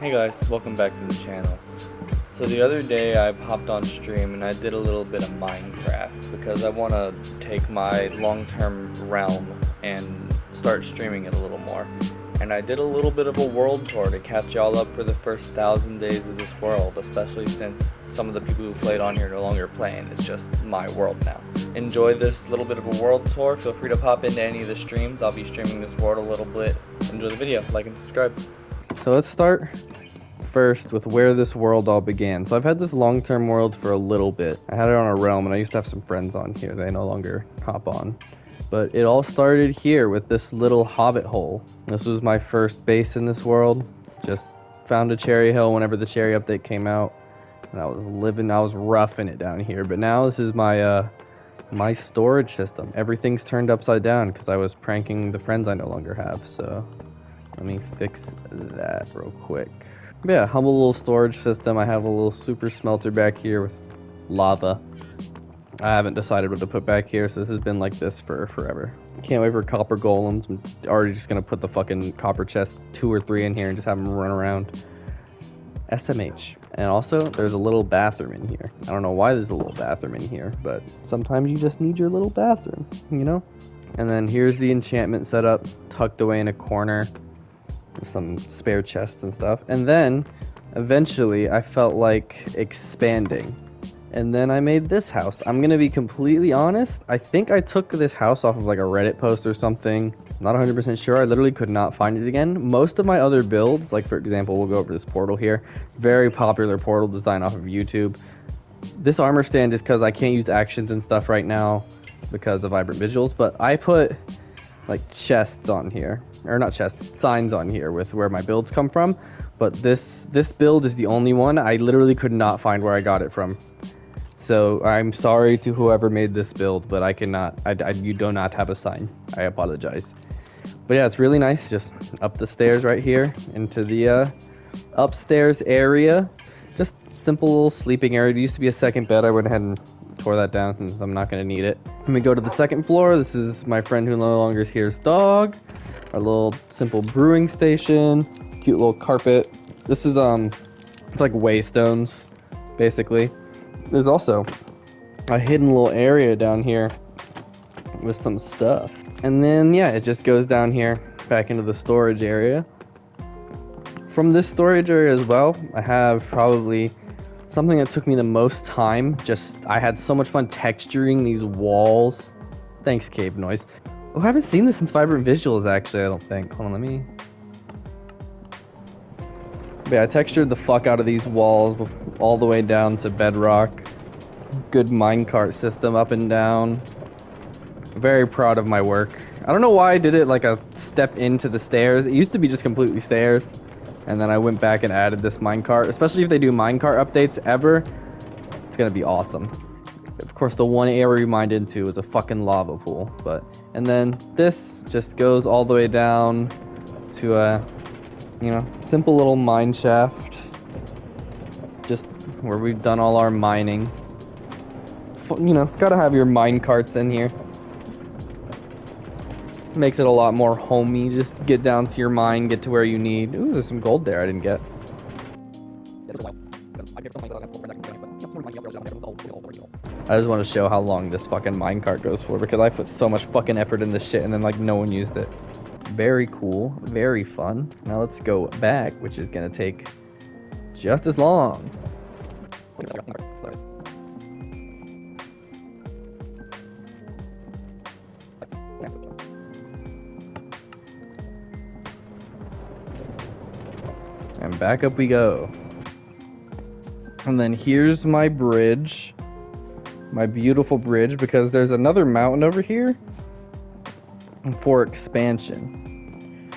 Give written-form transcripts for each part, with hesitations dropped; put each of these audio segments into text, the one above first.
Hey guys, welcome back to the channel. So the other day I hopped on stream and I did a little bit of Minecraft because I want to take my long-term realm and start streaming it a little more. And I did a little bit of a world tour to catch y'all up for the first 1,000 days of this world, especially since some of the people who played on here are no longer playing. It's just my world now. Enjoy this little bit of a world tour. Feel free to pop into any of the streams. I'll be streaming this world a little bit. Enjoy the video, like and subscribe. So let's start first with where this world all began. So I've had this long-term world for a little bit. I had it on a realm and I used to have some friends on here. They no longer hop on. But it all started here with this little hobbit hole. This was my first base in this world. Just found a cherry hill whenever the cherry update came out. And I was roughing it down here. But now this is my my storage system. Everything's turned upside down because I was pranking the friends I no longer have. So let me fix that real quick. But yeah, humble little storage system. I have a little super smelter back here with lava. I haven't decided what to put back here, so this has been like this for forever. Can't wait for copper golems. I'm already just gonna put the fucking copper chest 2 or 3 in here and just have them run around. SMH. And also, there's a little bathroom in here. I don't know why there's a little bathroom in here, but sometimes you just need your little bathroom, you know? And then here's the enchantment setup, tucked away in a corner. Some spare chests and stuff. And then, eventually, I felt like expanding. And then I made this house. I'm gonna be completely honest. I think I took this house off of like a Reddit post or something. I'm not 100% sure. I literally could not find it again. Most of my other builds, like for example, we'll go over this portal here. Very popular portal design off of YouTube. This armor stand is because I can't use actions and stuff right now because of vibrant visuals. But I put like chests on here. Or not chests, signs on here with where my builds come from. But this build is the only one. I literally could not find where I got it from. So I'm sorry to whoever made this build, but I cannot, you do not have a sign. I apologize. But yeah, it's really nice. Just up the stairs right here into the upstairs area. Just simple little sleeping area. There used to be a second bed. I went ahead and tore that down since I'm not going to need it. Let me go to the second floor. This is my friend who no longer is here's dog. Our little simple brewing station. Cute little carpet. This is it's like waystones, basically. There's also a hidden little area down here with some stuff. And then, yeah, it just goes down here back into the storage area. From this storage area as well, I have probably something that took me the most time. I had so much fun texturing these walls. Thanks, Cave Noise. Oh, I haven't seen this since Vibrant Visuals, actually, I don't think. Hold on, let me... But yeah, I textured the fuck out of these walls all the way down to bedrock. Good minecart system up and down. Very proud of my work. I don't know why I did it like a step into the stairs. It used to be just completely stairs. And then I went back and added this minecart. Especially if they do minecart updates ever. It's gonna be awesome. Of course, the one area we mined into is a fucking lava pool. And then this just goes all the way down to a... you know, simple little mine shaft, just where we've done all our mining. You know, gotta have your mine carts in here. Makes it a lot more homey. Just get down to your mine, get to where you need. Ooh, there's some gold there I didn't get. I just want to show how long this fucking minecart goes for because I put so much fucking effort in this shit and then like no one used it. Very cool, very fun. Now let's go back, which is gonna take just as long. And back up we go. And then here's my bridge. My beautiful bridge, because there's another mountain over here for expansion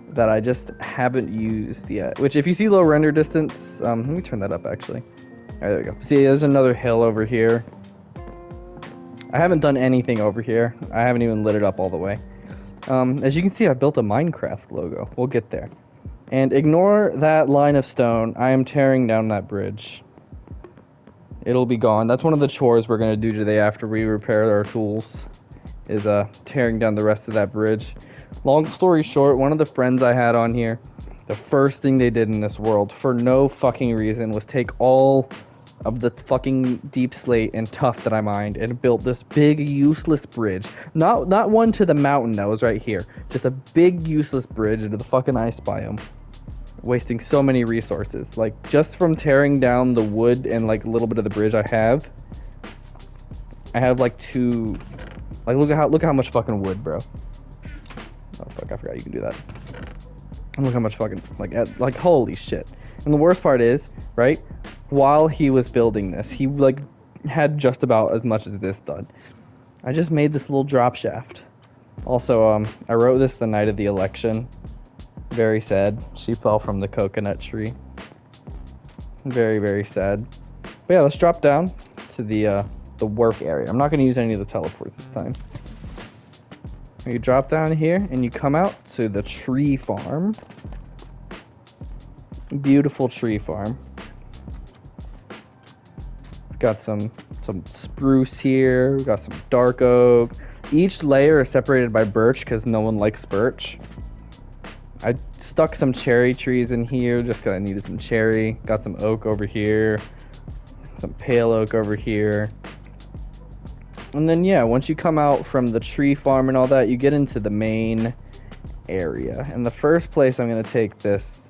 that I just haven't used yet. Which, if you see low render distance, let me turn that up actually. Alright, there we go. See, there's another hill over here. I haven't done anything over here. I haven't even lit it up all the way. As you can see, I built a Minecraft logo. We'll get there. And ignore that line of stone. I am tearing down that bridge. It'll be gone. That's one of the chores we're gonna do today after we repair our tools. Is tearing down the rest of that bridge. Long story short, one of the friends I had on here The first thing they did in this world, for no fucking reason, was take all of the fucking deep slate and tuff that I mined and built this big useless bridge. Not one to the mountain that was right here. Just a big useless bridge into the fucking ice biome. Wasting so many resources. Like, just from tearing down the wood and like a little bit of the bridge I have like two, like look at how much fucking wood, bro. Oh fuck, I forgot you can do that. And look how much fucking, like holy shit. And the worst part is, right, while he was building this, he like had just about as much as this done. I just made this little drop shaft. Also, I wrote this the night of the election. Very sad. She fell from the coconut tree. Very, very sad. But yeah, let's drop down to the work area. I'm not going to use any of the teleports this time. You drop down here and you come out to the tree farm. Beautiful tree farm. We've got some spruce here. We've got some dark oak. Each layer is separated by birch because no one likes birch. I stuck some cherry trees in here just because I needed some cherry. Got some oak over here. Some pale oak over here. And then, yeah, once you come out from the tree farm and all that, you get into the main area. And the first place I'm going to take this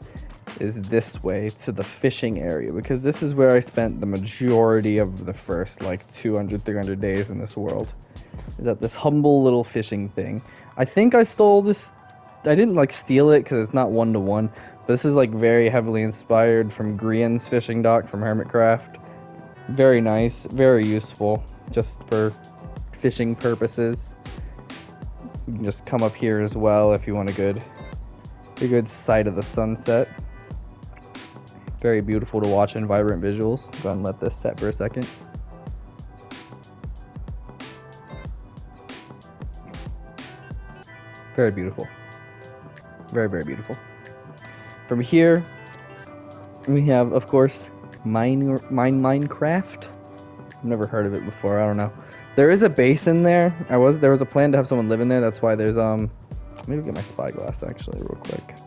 is this way to the fishing area, because this is where I spent the majority of the first, like, 200, 300 days in this world. Is at this humble little fishing thing. I think I stole this. I didn't, like, steal it because it's not one-to-one. But this is, like, very heavily inspired from Grian's fishing dock from Hermitcraft. Very nice, very useful, just for fishing purposes. You can just come up here as well if you want a good sight of the sunset. Very beautiful to watch and vibrant visuals. Go ahead and let this set for a second. Very beautiful. Very, very beautiful. From here, we have, of course, Minecraft. I've never heard of it before. I don't know. There is a base in there. There was a plan to have someone live in there. That's why there's maybe get my spyglass actually real quick.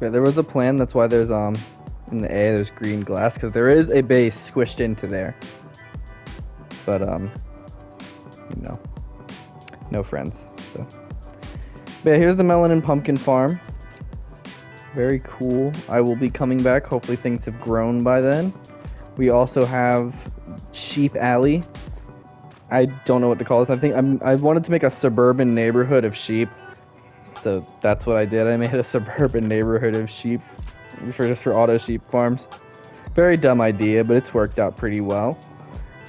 Yeah, there was a plan. That's why there's in the A there's green glass, because there is a base squished into there. But no friends. So, but yeah, here's the melon and pumpkin farm. Very cool. I will be coming back. Hopefully things have grown by then. We also have Sheep Alley. I don't know what to call this. I think I wanted to make a suburban neighborhood of sheep. So that's what I did. I made a suburban neighborhood of sheep for auto sheep farms. Very dumb idea, but it's worked out pretty well.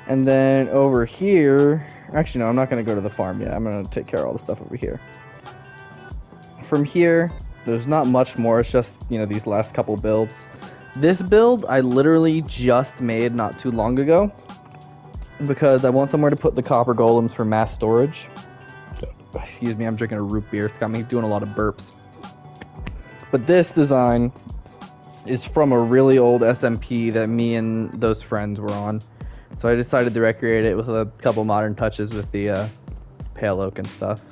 And then over here, actually no, I'm not going to go to the farm yet. I'm going to take care of all the stuff over here. From here, there's not much more. It's just, these last couple builds. This build I literally just made not too long ago, because I want somewhere to put the copper golems for mass storage. Excuse me, I'm drinking a root beer. It's got me doing a lot of burps. But this design is from a really old SMP that me and those friends were on. So I decided to recreate it with a couple modern touches with the pale oak and stuff.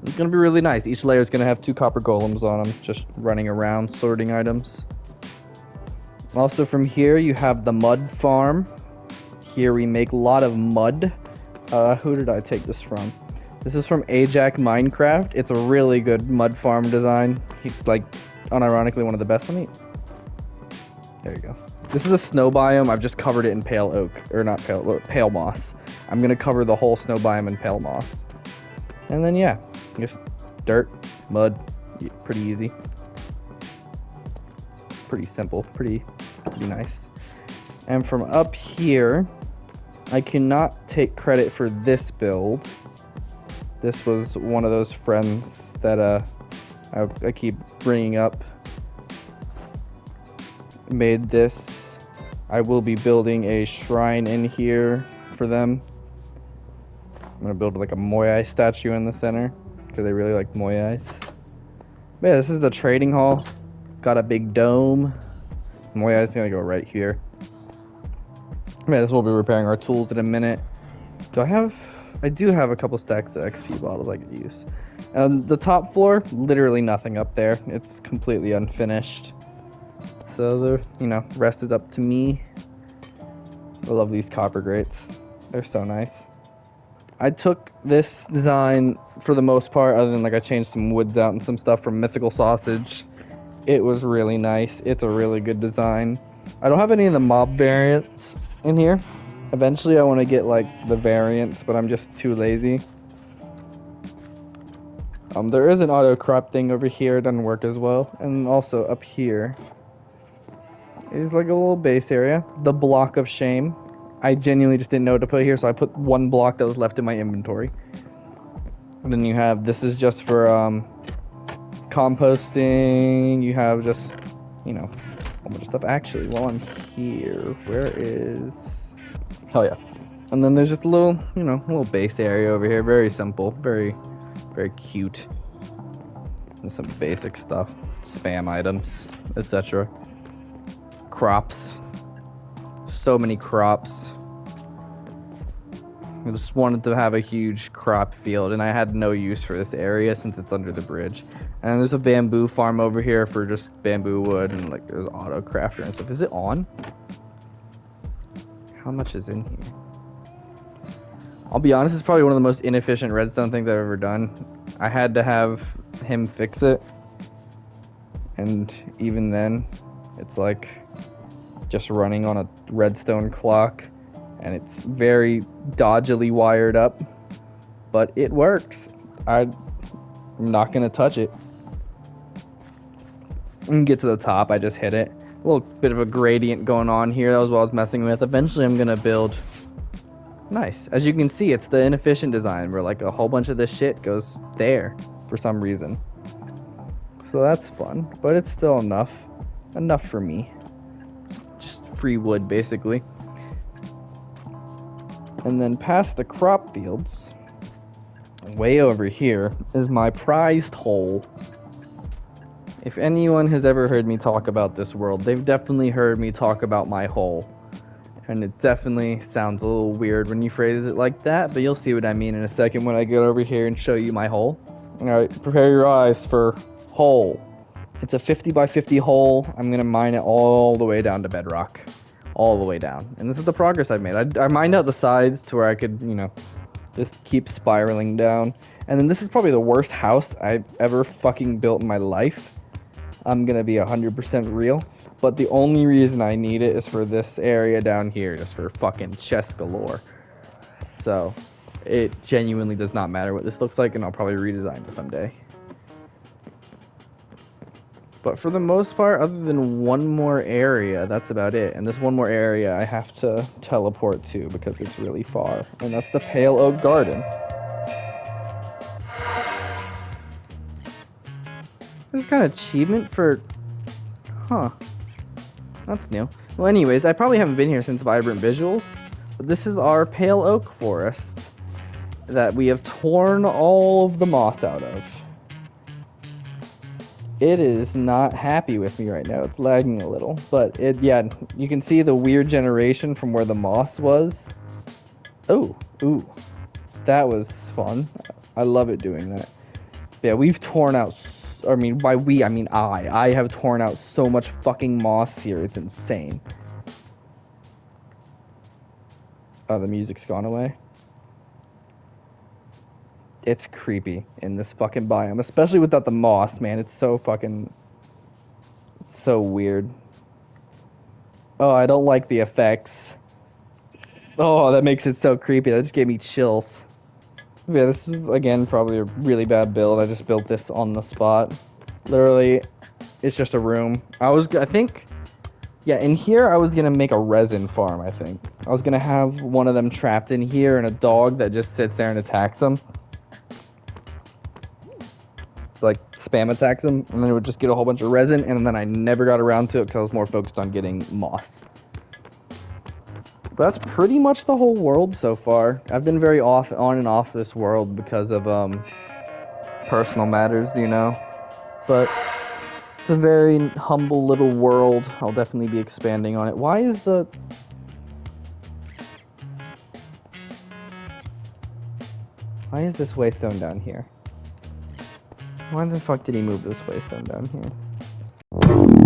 It's going to be really nice. Each layer is going to have 2 copper golems on them, just running around, sorting items. Also from here, you have the mud farm. Here we make a lot of mud. Who did I take this from? This is from Ajax Minecraft. It's a really good mud farm design. He's like, unironically, one of the best. There you go. This is a snow biome. I've just covered it in pale oak, or not pale moss. I'm gonna cover the whole snow biome in pale moss. And then yeah, just dirt, mud, pretty easy. Pretty simple, pretty nice. And from up here, I cannot take credit for this build. This was one of those friends that I keep bringing up. Made this. I will be building a shrine in here for them. I'm gonna build like a Moai statue in the center because they really like Moais. But yeah, this is the trading hall. Got a big dome. Moai is gonna go right here. Yeah, this will be repairing our tools in a minute. I do have a couple stacks of XP bottles I could use. And the top floor, literally nothing up there. It's completely unfinished. So the, rest is up to me. I love these copper grates. They're so nice. I took this design for the most part, other than like I changed some woods out and some stuff from Mythical Sausage. It was really nice. It's a really good design. I don't have any of the mob variants in here. Eventually I want to get like the variants, but I'm just too lazy. There is an auto crop thing over here. It doesn't work as well. And also up here is like a little base area. The block of shame. I genuinely just didn't know what to put here, so I put one block that was left in my inventory. And then you have, this is just for composting. You have just, a whole bunch of stuff. Actually, while I'm here, where is... Oh yeah. And then there's just a little, little base area over here. Very simple. Very, very cute. And some basic stuff. Spam items, etc. Crops. So many crops. I just wanted to have a huge crop field, and I had no use for this area since it's under the bridge. And there's a bamboo farm over here for just bamboo wood, and like there's auto crafter and stuff. Is it on? How much is in here? I'll be honest, it's probably one of the most inefficient redstone things I've ever done. I had to have him fix it, and even then, it's like just running on a redstone clock. And it's very dodgily wired up, but it works. I'm not gonna touch it. And get to the top, I just hit it. A little bit of a gradient going on here. That was what I was messing with. Eventually I'm gonna build nice. As you can see, it's the inefficient design where like a whole bunch of this shit goes there for some reason. So that's fun, but it's still enough. Enough for me. Just free wood, basically. And then past the crop fields, way over here, is my prized hole. If anyone has ever heard me talk about this world, they've definitely heard me talk about my hole. And it definitely sounds a little weird when you phrase it like that, but you'll see what I mean in a second when I get over here and show you my hole. Alright, prepare your eyes for hole. It's a 50 by 50 hole. I'm gonna mine it all the way down to bedrock. All the way down. And this is the progress I've made. I mined out the sides to where I could, just keep spiraling down. And then this is probably the worst house I've ever fucking built in my life. I'm gonna be 100% real. But the only reason I need it is for this area down here, just for fucking chest galore. So, it genuinely does not matter what this looks like, and I'll probably redesign it someday. But for the most part, other than one more area, that's about it. And this one more area I have to teleport to because it's really far. And that's the Pale Oak Garden. There's kind of achievement for... Huh. That's new. Well, anyways, I probably haven't been here since Vibrant Visuals. But this is our Pale Oak Forest that we have torn all of the moss out of. It is not happy with me right now. It's lagging a little. But yeah, you can see the weird generation from where the moss was. Oh, ooh. That was fun. I love it doing that. Yeah, we've torn out... I mean, by we, I mean I. I have torn out so much fucking moss here. It's insane. Oh, the music's gone away. It's creepy in this fucking biome, especially without the moss, man. It's so fucking... It's so weird. Oh, I don't like the effects. Oh, that makes it so creepy. That just gave me chills. Yeah, this is, again, probably a really bad build. I just built this on the spot. Literally, it's just a room. I think... Yeah, in here, I was gonna make a resin farm, I think. I was gonna have one of them trapped in here and a dog that just sits there and attacks them. Like spam attacks them, and then it would just get a whole bunch of resin, and then I never got around to it because I was more focused on getting moss. But that's pretty much the whole world so far. I've been very on and off this world because of personal matters, but it's a very humble little world. I'll definitely be expanding on it. Why is this waystone down here? Why the fuck did he move this waystone down here?